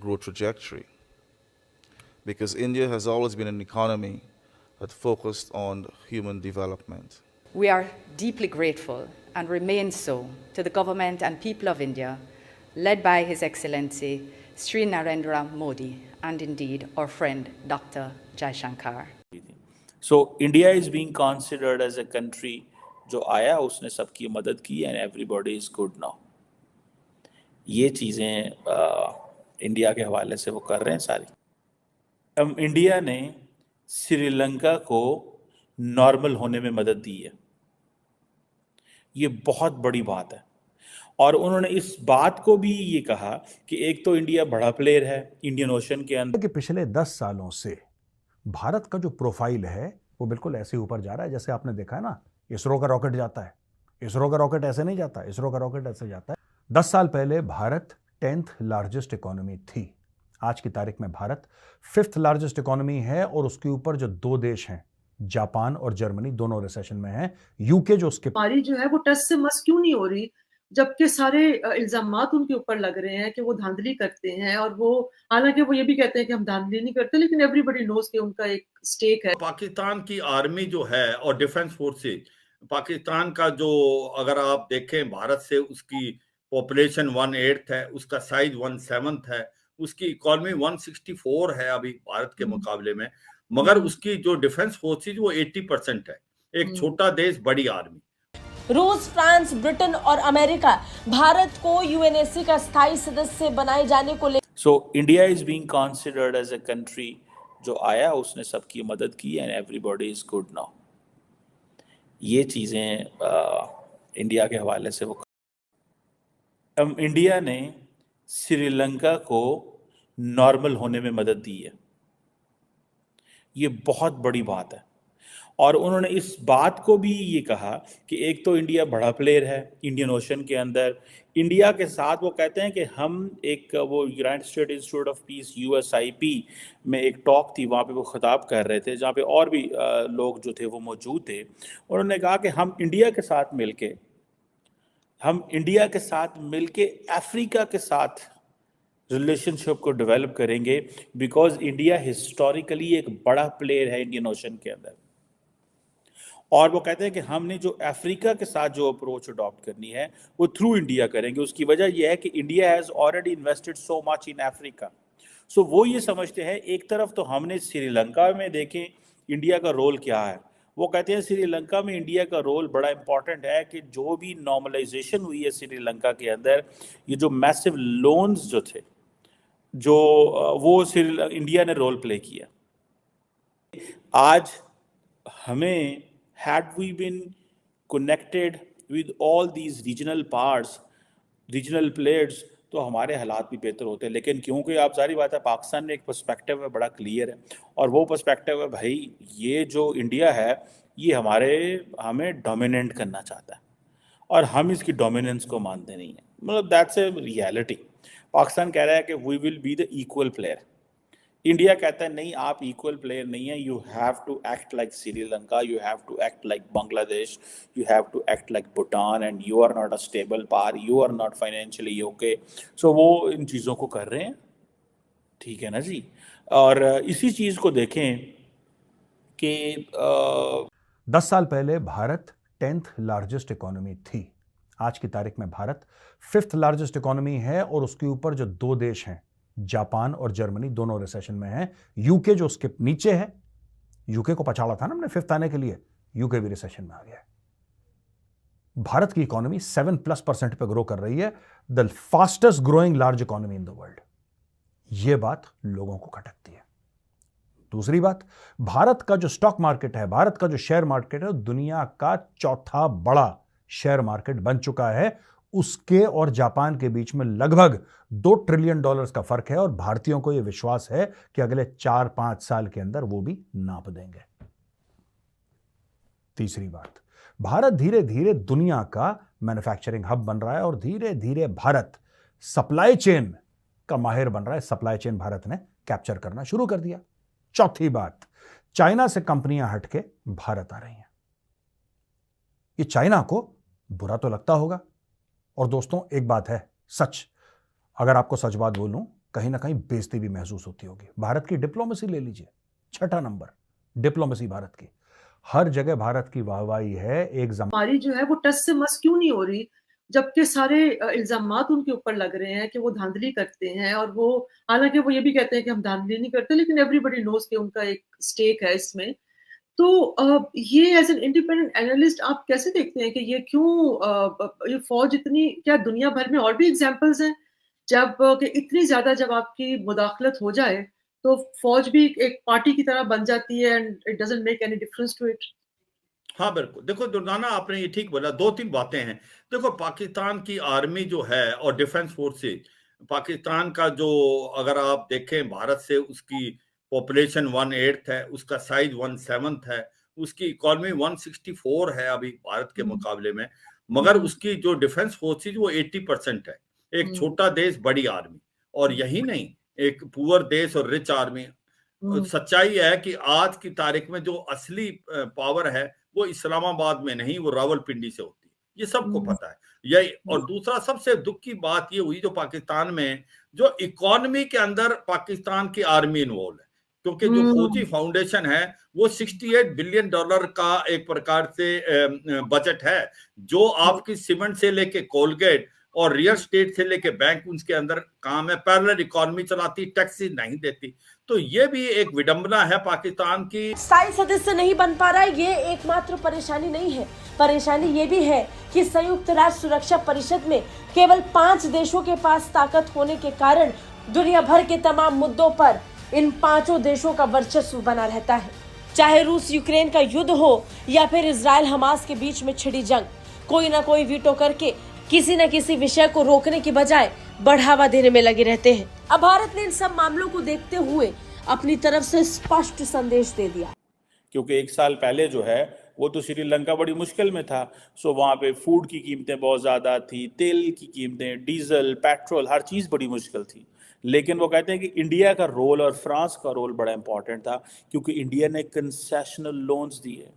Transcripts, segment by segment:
growth trajectory, because India has always been an economy that focused on human development. We are deeply grateful and remain so to the government and people of India, led by His Excellency Sri Narendra Modi and indeed our friend Dr. Jaishankar. So India is being considered as a country जो आया उसने सबकी मदद की and everybody is good now. ये चीज़ें India के हवाले से वो कर रहे हैं सारी. इंडिया ने श्रीलंका को नॉर्मल होने में मदद दी है. ये बहुत बड़ी बात है. और उन्होंने इस बात को भी ये कहा कि एक तो इंडिया बड़ा प्लेयर है इंडियन ओशन के अंदर. कि पिछले 10 सालों से भारत का जो प्रोफाइल है वो बिल्कुल ऐसे ऊपर जा रहा है जैसे आपने देखा है ना, इसरो का रॉकेट जाता है. इसरो का रॉकेट ऐसे नहीं जाता, इसरो का रॉकेट ऐसे जाता है. 10 साल पहले भारत 10th लार्जेस्ट इकोनॉमी थी. आज की तारीख में भारत 5th लार्जेस्ट इकोनॉमी है और उसके ऊपर जो 2 देश हैं, जापान और जर्मनी, दोनों रिसेशन में हैं. यूके जो उसके हमारी जो है वो टस से मस क्यों नहीं हो रही, जबकि सारे इल्जामात उनके ऊपर लग रहे हैं कि वो धांधली करते हैं. और वो हालांकि वो ये भी कहते हैं कि हम धांधली नहीं करते, लेकिन एवरीबडी नोज कि उनका एक स्टेक है. पाकिस्तान की आर्मी जो है और डिफेंस फोर्सेज, पाकिस्तान का जो अगर आप देखें भारत से उसकी पॉपुलेशन 1/8 है, उसका साइज 1/7 है, उसकी इकोनॉमी 164 है अभी भारत के मुकाबले में, मगर उसकी जो डिफेंस फोर्सेज वो 80% है. एक छोटा देश, बड़ी आर्मी. रूस, फ्रांस, ब्रिटेन और अमेरिका भारत को यूएनएससी का स्थायी सदस्य बनाए जाने को लेकर. So India is being considered as a country जो आया उसने सबकी मदद की and everybody is good now. ये चीज़ें इंडिया के हवाले से वो. इंडिया ने श्रीलंका को नॉर्मल होने में मदद दी है. ये बहुत बड़ी बात है. और उन्होंने इस बात को भी ये कहा कि एक तो इंडिया बड़ा प्लेयर है इंडियन ओशन के अंदर. इंडिया के साथ वो कहते हैं कि हम एक वो United state institute of peace USIP में एक टॉक थी, वहाँ पे वो खिताब कर रहे थे जहाँ पे और भी लोग जो थे वो मौजूद थे. उन्होंने कहा कि हम इंडिया के साथ मिलके अफ्रीका के साथ रिलेशनशिप को डेवलप करेंगे, बिकॉज इंडिया हिस्टोरिकली एक बड़ा प्लेयर है इंडियन ओशन के अंदर. और वो कहते हैं कि हमने जो अफ्रीका के साथ जो अप्रोच अडॉप्ट करनी है वो थ्रू इंडिया करेंगे. उसकी वजह यह है कि India has already invested so much in Africa. So वो ये समझते हैं, एक तरफ तो हमने श्रीलंका में देखें इंडिया का रोल क्या है. वो कहते हैं श्रीलंका में इंडिया का रोल बड़ा इंपॉर्टेंट है कि जो भी नॉर्मलाइजेशन हुई है श्रीलंका के अंदर, ये जो मैसिव लोन्स जो थे जो वो इंडिया ने रोल प्ले किया. आज हमें had we been connected with all these regional parts, regional players, तो हमारे हालात भी बेहतर होते हैं. लेकिन क्योंकि आप सारी बात है पाकिस्तान में एक पर्सपेक्टिव है बड़ा क्लियर है, और वो पर्सपेक्टिव है भाई ये जो इंडिया है ये हमें डोमिनेट करना चाहता है और हम इसकी डोमिनेंस को मानते नहीं हैं. मतलब दैट्स ए रियलिटी. पाकिस्तान कह रहा है कि we will be the equal player. India कहता है नहीं, आप इक्वल प्लेयर नहीं है. You have to act like Sri Lanka, you have to act like Bangladesh, you have to act like Bhutan, and you are not a stable power, you are not financially okay. So वो इन चीज़ों को कर रहे हैं. ठीक है ना जी. और इसी चीज़ को देखें कि 10 साल पहले भारत 10th लार्जेस्ट इकोनॉमी थी. आज की तारीख में भारत 5th लार्जेस्ट इकोनॉमी है और उसके ऊपर जो 2 देश हैं, जापान और जर्मनी, दोनों रिसेशन में हैं. यूके जो उसके नीचे है, यूके को पछाड़ा था ना हमने 5th आने के लिए, यूके भी रिसेशन में आ गया है. भारत की इकोनॉमी 7+% पे ग्रो कर रही है, the fastest growing large economy in the world. यह बात लोगों को खटकती है. दूसरी बात, भारत का जो स्टॉक मार्केट है, भारत का जो शेयर मार्केट है, दुनिया का 4था बड़ा शेयर मार्केट बन चुका है. उसके और जापान के बीच में लगभग $2 ट्रिलियन का फर्क है और भारतीयों को यह विश्वास है कि अगले 4-5 साल के अंदर वो भी नाप देंगे. तीसरी बात, भारत धीरे धीरे दुनिया का मैन्युफैक्चरिंग हब बन रहा है और धीरे धीरे भारत सप्लाई चेन का माहिर बन रहा है. सप्लाई चेन भारत ने कैप्चर करना शुरू कर दिया. चौथी बात, चाइना से कंपनियां हटके भारत आ रही हैं. ये चाइना को बुरा तो लगता होगा. और दोस्तों एक बात है सच, अगर आपको सच बात बोलूं कहीं ना कहीं बेइज्जती भी महसूस होती होगी। भारत की डिप्लोमेसी ले लीजिए, 6ठा नंबर डिप्लोमेसी भारत की, हर जगह भारत की वाहवाही है। एक हमारी जो है वो टस से मस क्यों नहीं हो रही, जबकि सारे इल्जामात उनके ऊपर लग रहे हैं कि वो धांधली करते हैं, और वो हालांकि वो ये भी कहते हैं कि हम धांधली नहीं करते, लेकिन एवरीबडी नोज कि उनका एक स्टेक है इसमें। तो ये एज एन इंडिपेंडेंट एनालिस्ट आप कैसे देखते हैं कि ये क्यों ये फौज इतनी, क्या दुनिया भर में और भी एग्जांपल्स हैं जब कि इतनी ज्यादा जब आपकी मुदाखलत हो जाए तो फौज भी एक पार्टी की तरह बन जाती है and it doesn't make any difference to it? हाँ बिल्कुल, देखो दुर्गाना आपने ये ठीक बोला, दो तीन बातें हैं। देखो पाकिस्तान की आर्मी जो है और डिफेंस फोर्सेज, पाकिस्तान का जो अगर आप देखें भारत से उसकी पॉपुलेशन 1/8 है, उसका साइज 1/7 है, उसकी इकोनॉमी 164 है अभी भारत के मुकाबले में, मगर उसकी जो डिफेंस फोर्सेज वो 80% है। एक छोटा देश बड़ी आर्मी, और यही नहीं एक पुअर देश और रिच आर्मी। सच्चाई है कि आज की तारीख में जो असली पावर है वो इस्लामाबाद में नहीं, वो रावलपिंडी से होती है, ये सबको पता है यही। और दूसरा सबसे दुख की बात ये हुई जो पाकिस्तान में जो इकोनॉमी के अंदर पाकिस्तान की आर्मी इन्वॉल्व है, क्योंकि जो फौजी फाउंडेशन है वो $68 बिलियन का एक प्रकार से बजट है, जो आपकी सीमेंट से लेके कोलगेट और रियल स्टेट से लेके बैंक उसके अंदर काम है, पैरेलल इकोनॉमी चलाती, टैक्सेस नहीं देती। तो ये भी एक विडंबना है पाकिस्तान की। स्थायी सदस्य नहीं बन पा रहा है, ये एकमात्र परेशानी नहीं है। परेशानी ये भी है कि संयुक्त राष्ट्र सुरक्षा परिषद में केवल 5 देशों के पास ताकत होने के कारण दुनिया भर के तमाम मुद्दों पर इन 5 देशों का वर्चस्व बना रहता है। चाहे रूस यूक्रेन का युद्ध हो या फिर इजराइल हमास के बीच में छिड़ी जंग, कोई ना कोई वीटो करके किसी न किसी विषय को रोकने की बजाय बढ़ावा देने में लगे रहते हैं। अब भारत ने इन सब मामलों को देखते हुए अपनी तरफ से स्पष्ट संदेश दे दिया, क्योंकि 1 साल पहले जो है वो तो श्रीलंका बड़ी मुश्किल में था। सो वहाँ पे फूड की कीमतें बहुत ज़्यादा थी, तेल की कीमतें, डीजल, पेट्रोल, हर चीज़ बड़ी मुश्किल थी। लेकिन वो कहते हैं कि इंडिया का रोल और फ्रांस का रोल बड़ा इंपॉर्टेंट था, क्योंकि इंडिया ने कंसेशनल लोन्स दिए।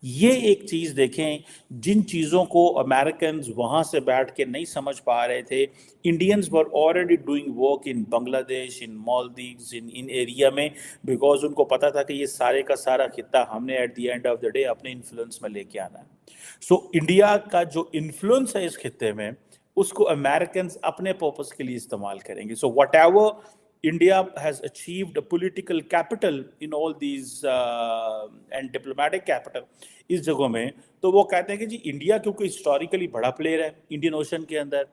ये एक चीज़ देखें, जिन चीज़ों को अमेरिकन्स वहाँ से बैठ के नहीं समझ पा रहे थे, Indians were already doing work in Bangladesh, in Maldives, in area में, बिकॉज उनको पता था कि ये सारे का सारा खित्ता हमने at the end of the day अपने इन्फ्लुएंस में लेके आना है। सो इंडिया का जो इन्फ्लुएंस है इस खित्ते में, उसको अमेरिकन्स अपने पर्पस के लिए इस्तेमाल करेंगे। So what ever India has achieved a political capital in all these and diplomatic capital इस जगहों में, तो वो कहते हैं कि जी इंडिया क्योंकि हिस्टोरिकली बड़ा प्लेयर है इंडियन ओशन के अंदर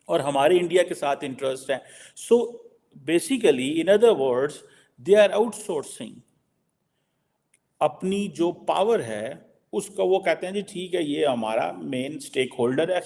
और हमारे इंडिया के साथ इंटरेस्ट है। So basically in other words they are outsourcing अपनी जो पावर है उसका, वो कहते हैं जी ठीक है ये हमारा मेन स्टेक होल्डर है।